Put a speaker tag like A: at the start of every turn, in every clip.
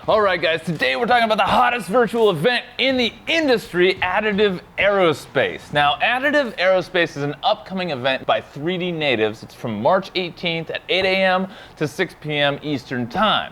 A: All right, guys, today we're talking about the hottest virtual event in the industry, Additive Aerospace. Now, Additive Aerospace is an upcoming event by 3D natives. It's from March 18th at 8 a.m. to 6 p.m. Eastern Time.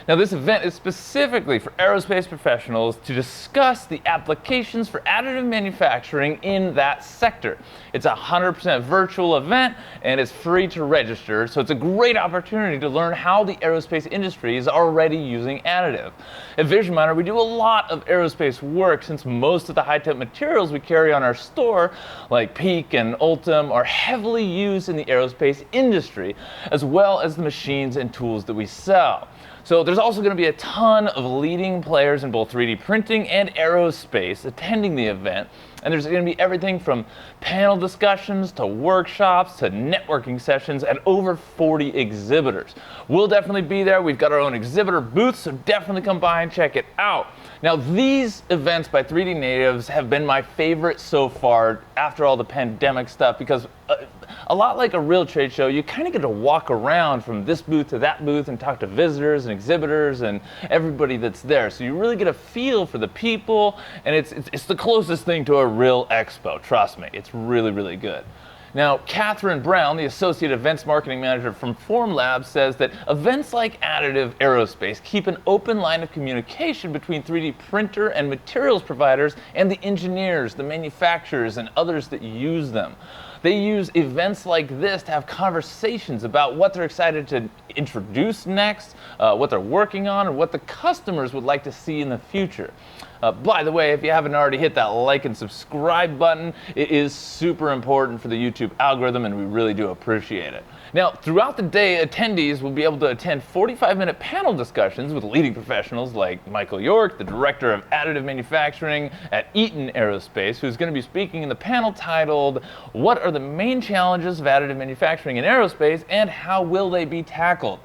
A: Now, this event is specifically for aerospace professionals to discuss the applications for additive manufacturing in that sector. It's a 100% virtual event and it's free to register, so it's a great opportunity to learn how the aerospace industry is already using additive. At Vision Miner, we do a lot of aerospace work since most of the high-temp materials we carry on our store, like PEEK and ULTEM, are heavily used in the aerospace industry, as well as the machines and tools that we sell. So there's also going to be a ton of leading players in both 3D printing and aerospace attending the event. And there's going to be everything from panel discussions to workshops to networking sessions and over 40 exhibitors. We'll definitely be there. We've got our own exhibitor booth, so definitely come by and check it out. Now, these events by 3D natives have been my favorite so far after all the pandemic stuff because a lot like a real trade show, you kind of get to walk around from this booth to that booth and talk to visitors and exhibitors and everybody that's there. So you really get a feel for the people, and it's the closest thing to a real expo. Trust me, it's really, really good. Now, Catherine Brown, the Associate Events Marketing Manager from Formlab, says that events like Additive Aerospace keep an open line of communication between 3D printer and materials providers and the engineers, the manufacturers, and others that use them. They use events like this to have conversations about what they're excited to introduce next, what they're working on, and what the customers would like to see in the future. By the way, if you haven't already hit that like and subscribe button, it is super important for the YouTube algorithm, and we really do appreciate it. Now, throughout the day, attendees will be able to attend 45-minute panel discussions with leading professionals like Michael York, the Director of Additive Manufacturing at Eaton Aerospace, who's going to be speaking in the panel titled, "What are the main challenges of additive manufacturing in aerospace and how will they be tackled?"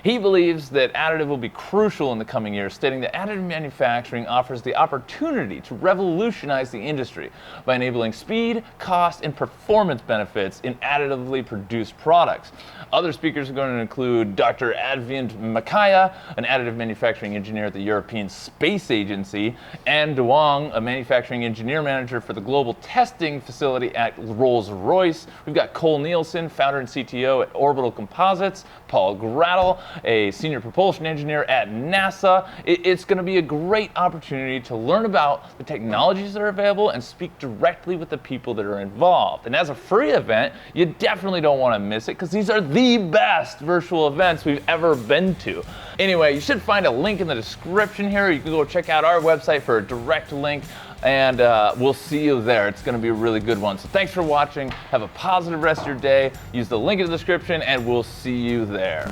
A: He believes that additive will be crucial in the coming years, stating that additive manufacturing offers the opportunity to revolutionize the industry by enabling speed, cost, and performance benefits in additively produced products. Other speakers are going to include Dr. Advint Makaya, an additive manufacturing engineer at the European Space Agency, Anne DeWong, a manufacturing engineer manager for the global testing facility at Rolls-Royce. We've got Cole Nielsen, founder and CTO at Orbital Composites, Paul Grattel, a senior propulsion engineer at NASA. It's going to be a great opportunity to learn about the technologies that are available and speak directly with the people that are involved. And as a free event, you definitely don't want to miss it because these are the best virtual events we've ever been to. Anyway, you should find a link in the description here. You can go check out our website for a direct link, and we'll see you there. It's going to be a really good one. So thanks for watching. Have a positive rest of your day. Use the link in the description, and we'll see you there.